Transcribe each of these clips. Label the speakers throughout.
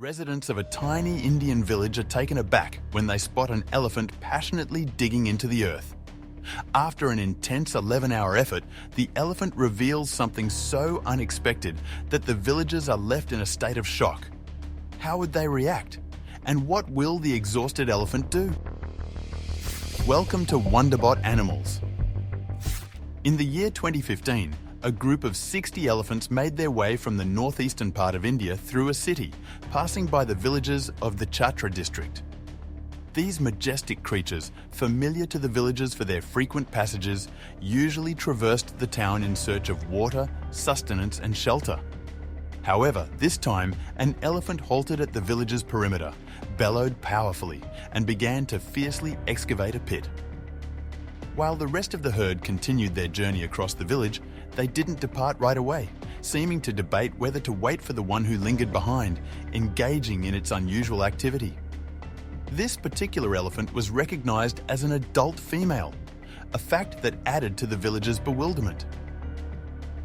Speaker 1: Residents of a tiny Indian village are taken aback when they spot an elephant passionately digging into the earth. After an intense 11-hour effort, the elephant reveals something so unexpected that the villagers are left in a state of shock. How would they react? And what will the exhausted elephant do? Welcome to Wonderbot Animals. In the year 2015, a group of 60 elephants made their way from the northeastern part of India through a city, passing by the villages of the Chhatra district. These majestic creatures, familiar to the villagers for their frequent passages, usually traversed the town in search of water, sustenance and shelter. However, this time, an elephant halted at the village's perimeter, bellowed powerfully, and began to fiercely excavate a pit. While the rest of the herd continued their journey across the village, they didn't depart right away, seeming to debate whether to wait for the one who lingered behind, engaging in its unusual activity. This particular elephant was recognized as an adult female, a fact that added to the villagers' bewilderment.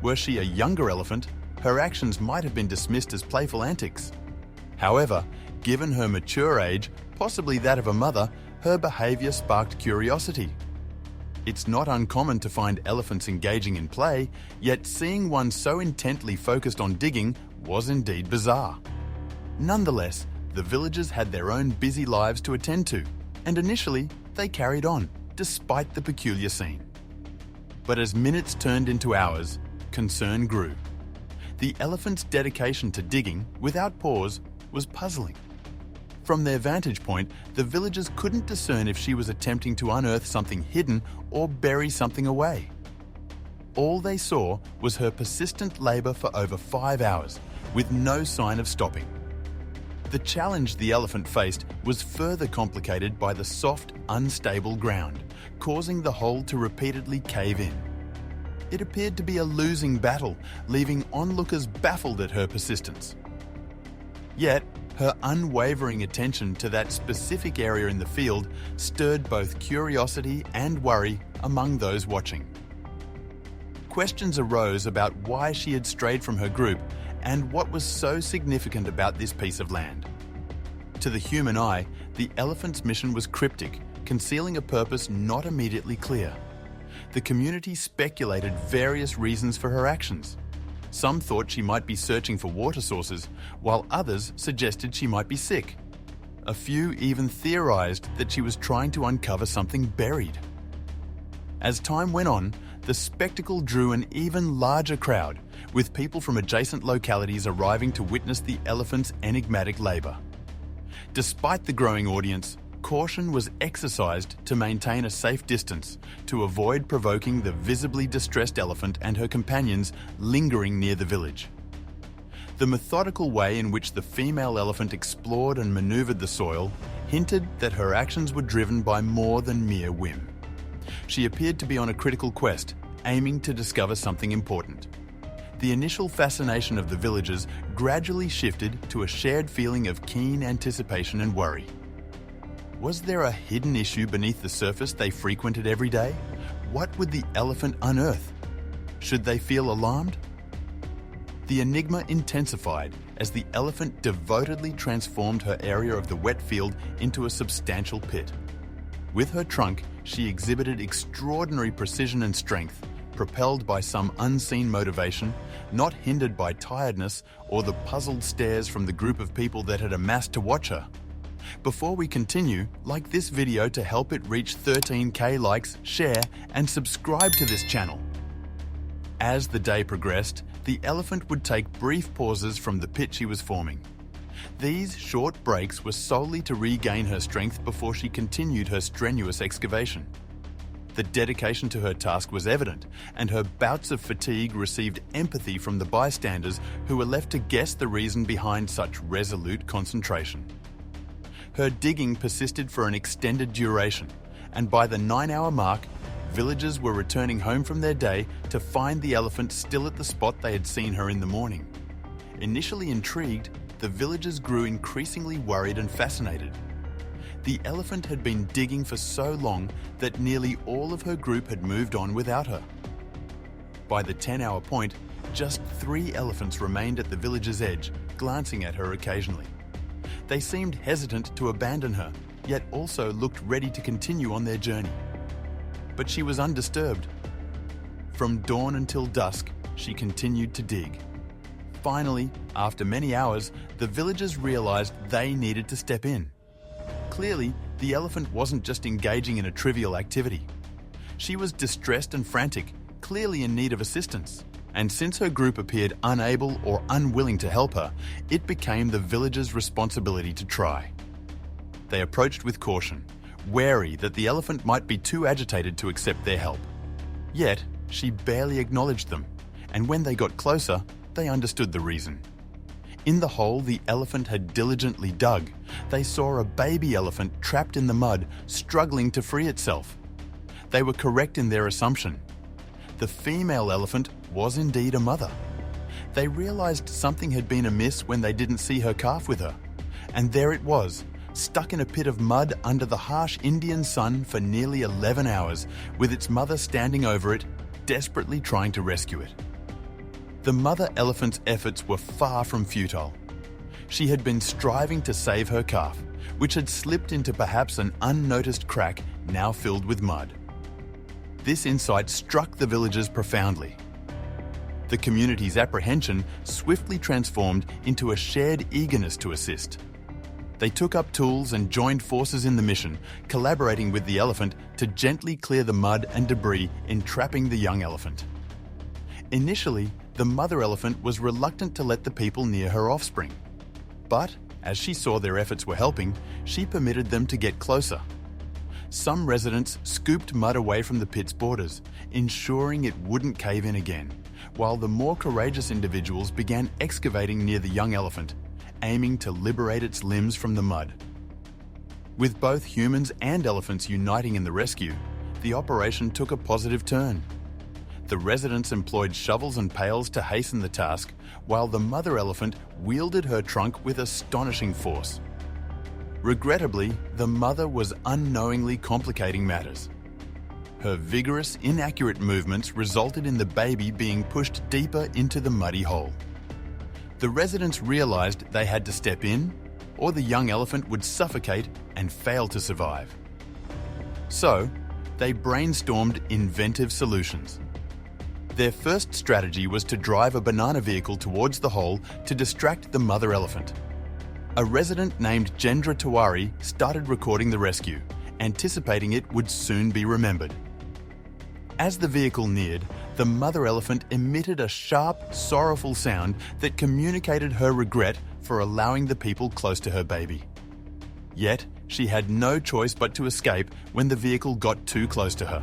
Speaker 1: Were she a younger elephant, her actions might have been dismissed as playful antics. However, given her mature age, possibly that of a mother, her behavior sparked curiosity. It's not uncommon to find elephants engaging in play, yet seeing one so intently focused on digging was indeed bizarre. Nonetheless, the villagers had their own busy lives to attend to, and initially they carried on, despite the peculiar scene. But as minutes turned into hours, concern grew. The elephant's dedication to digging, without pause, was puzzling. From their vantage point, the villagers couldn't discern if she was attempting to unearth something hidden or bury something away. All they saw was her persistent labor for over 5 hours, with no sign of stopping. The challenge the elephant faced was further complicated by the soft, unstable ground, causing the hole to repeatedly cave in. It appeared to be a losing battle, leaving onlookers baffled at her persistence. Yet, her unwavering attention to that specific area in the field stirred both curiosity and worry among those watching. Questions arose about why she had strayed from her group and what was so significant about this piece of land. To the human eye, the elephant's mission was cryptic, concealing a purpose not immediately clear. The community speculated various reasons for her actions. Some thought she might be searching for water sources, while others suggested she might be sick. A few even theorized that she was trying to uncover something buried. As time went on, the spectacle drew an even larger crowd, with people from adjacent localities arriving to witness the elephant's enigmatic labor. Despite the growing audience, caution was exercised to maintain a safe distance to avoid provoking the visibly distressed elephant and her companions lingering near the village. The methodical way in which the female elephant explored and maneuvered the soil hinted that her actions were driven by more than mere whim. She appeared to be on a critical quest, aiming to discover something important. The initial fascination of the villagers gradually shifted to a shared feeling of keen anticipation and worry. Was there a hidden issue beneath the surface they frequented every day? What would the elephant unearth? Should they feel alarmed? The enigma intensified as the elephant devotedly transformed her area of the wet field into a substantial pit. With her trunk, she exhibited extraordinary precision and strength, propelled by some unseen motivation, not hindered by tiredness or the puzzled stares from the group of people that had amassed to watch her. Before we continue, like this video to help it reach 13k likes, share and subscribe to this channel. As the day progressed, the elephant would take brief pauses from the pit she was forming. These short breaks were solely to regain her strength before she continued her strenuous excavation. The dedication to her task was evident, and her bouts of fatigue received empathy from the bystanders who were left to guess the reason behind such resolute concentration. Her digging persisted for an extended duration, and by the 9-hour mark, villagers were returning home from their day to find the elephant still at the spot they had seen her in the morning. Initially intrigued, the villagers grew increasingly worried and fascinated. The elephant had been digging for so long that nearly all of her group had moved on without her. By the 10-hour point, just 3 elephants remained at the village's edge, glancing at her occasionally. They seemed hesitant to abandon her, yet also looked ready to continue on their journey. But she was undisturbed. From dawn until dusk, she continued to dig. Finally, after many hours, the villagers realized they needed to step in. Clearly, the elephant wasn't just engaging in a trivial activity. She was distressed and frantic, clearly in need of assistance. And since her group appeared unable or unwilling to help her, it became the villagers' responsibility to try. They approached with caution, wary that the elephant might be too agitated to accept their help. Yet, she barely acknowledged them, and when they got closer, they understood the reason. In the hole the elephant had diligently dug, they saw a baby elephant trapped in the mud, struggling to free itself. They were correct in their assumption. The female elephant was indeed a mother. They realized something had been amiss when they didn't see her calf with her. And there it was, stuck in a pit of mud under the harsh Indian sun for nearly 11 hours, with its mother standing over it, desperately trying to rescue it. The mother elephant's efforts were far from futile. She had been striving to save her calf, which had slipped into perhaps an unnoticed crack now filled with mud. This insight struck the villagers profoundly. The community's apprehension swiftly transformed into a shared eagerness to assist. They took up tools and joined forces in the mission, collaborating with the elephant to gently clear the mud and debris entrapping the young elephant. Initially, the mother elephant was reluctant to let the people near her offspring. But, as she saw their efforts were helping, she permitted them to get closer. Some residents scooped mud away from the pit's borders, ensuring it wouldn't cave in again, while the more courageous individuals began excavating near the young elephant, aiming to liberate its limbs from the mud. With both humans and elephants uniting in the rescue, the operation took a positive turn. The residents employed shovels and pails to hasten the task, while the mother elephant wielded her trunk with astonishing force. Regrettably, the mother was unknowingly complicating matters. Her vigorous, inaccurate movements resulted in the baby being pushed deeper into the muddy hole. The residents realized they had to step in, or the young elephant would suffocate and fail to survive. So, they brainstormed inventive solutions. Their first strategy was to drive a banana vehicle towards the hole to distract the mother elephant. A resident named Jendra Tiwari started recording the rescue, anticipating it would soon be remembered. As the vehicle neared, the mother elephant emitted a sharp, sorrowful sound that communicated her regret for allowing the people close to her baby. Yet, she had no choice but to escape when the vehicle got too close to her.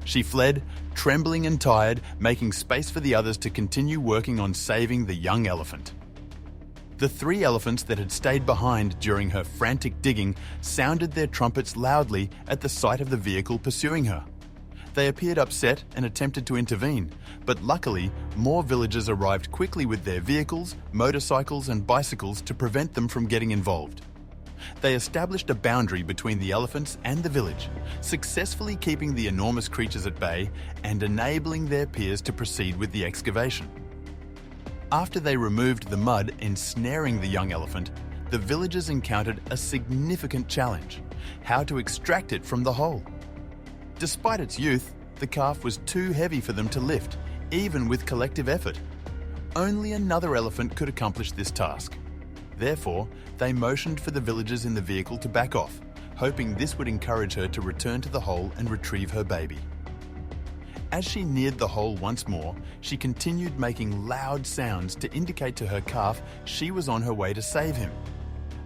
Speaker 1: She fled, trembling and tired, making space for the others to continue working on saving the young elephant. The 3 elephants that had stayed behind during her frantic digging sounded their trumpets loudly at the sight of the vehicle pursuing her. They appeared upset and attempted to intervene, but luckily, more villagers arrived quickly with their vehicles, motorcycles and bicycles to prevent them from getting involved. They established a boundary between the elephants and the village, successfully keeping the enormous creatures at bay and enabling their peers to proceed with the excavation. After they removed the mud ensnaring the young elephant, the villagers encountered a significant challenge: how to extract it from the hole. Despite its youth, the calf was too heavy for them to lift, even with collective effort. Only another elephant could accomplish this task. Therefore, they motioned for the villagers in the vehicle to back off, hoping this would encourage her to return to the hole and retrieve her baby. As she neared the hole once more, she continued making loud sounds to indicate to her calf she was on her way to save him.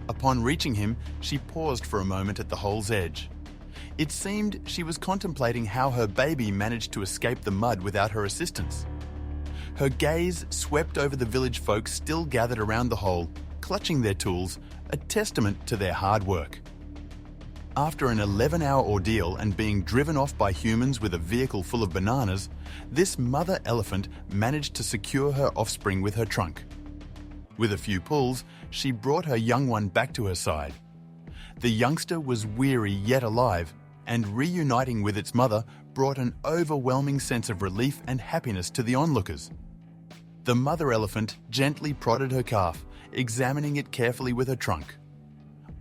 Speaker 1: Upon reaching him, she paused for a moment at the hole's edge. It seemed she was contemplating how her baby managed to escape the mud without her assistance. Her gaze swept over the village folk still gathered around the hole, clutching their tools, a testament to their hard work. After an 11-hour ordeal and being driven off by humans with a vehicle full of bananas, this mother elephant managed to secure her offspring with her trunk. With a few pulls, she brought her young one back to her side. The youngster was weary yet alive, and reuniting with its mother brought an overwhelming sense of relief and happiness to the onlookers. The mother elephant gently prodded her calf, examining it carefully with her trunk.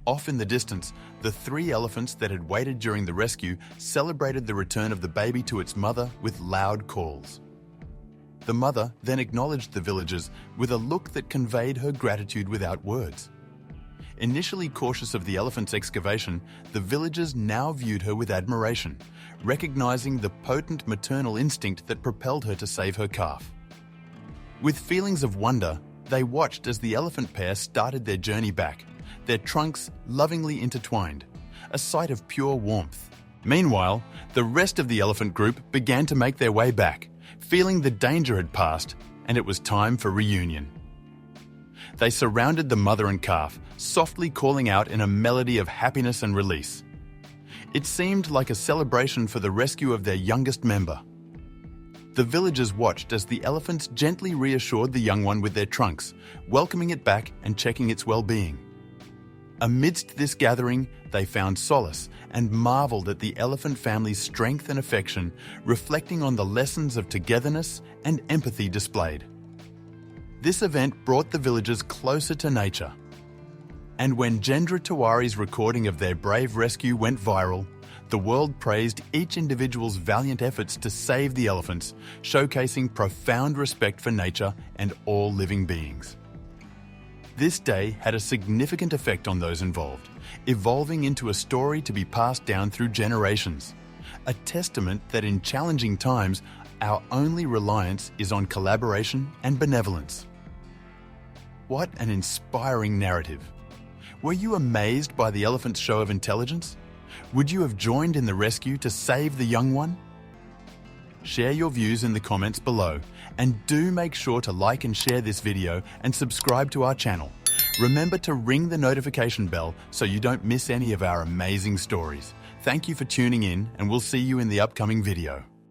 Speaker 1: Off in the distance, the 3 elephants that had waited during the rescue celebrated the return of the baby to its mother with loud calls. The mother then acknowledged the villagers with a look that conveyed her gratitude without words. Initially cautious of the elephant's excavation, the villagers now viewed her with admiration, recognizing the potent maternal instinct that propelled her to save her calf. With feelings of wonder, they watched as the elephant pair started their journey back, their trunks lovingly intertwined, a sight of pure warmth. Meanwhile, the rest of the elephant group began to make their way back, feeling the danger had passed and it was time for reunion. They surrounded the mother and calf, softly calling out in a melody of happiness and release. It seemed like a celebration for the rescue of their youngest member. The villagers watched as the elephants gently reassured the young one with their trunks, welcoming it back and checking its well-being. Amidst this gathering, they found solace and marveled at the elephant family's strength and affection, reflecting on the lessons of togetherness and empathy displayed. This event brought the villagers closer to nature. And when Jendra Tawari's recording of their brave rescue went viral, the world praised each individual's valiant efforts to save the elephants, showcasing profound respect for nature and all living beings. This day had a significant effect on those involved, evolving into a story to be passed down through generations, a testament that in challenging times, our only reliance is on collaboration and benevolence. What an inspiring narrative! Were you amazed by the elephant's show of intelligence? Would you have joined in the rescue to save the young one? Share your views in the comments below, and do make sure to like and share this video and subscribe to our channel. Remember to ring the notification bell so you don't miss any of our amazing stories. Thank you for tuning in, and we'll see you in the upcoming video.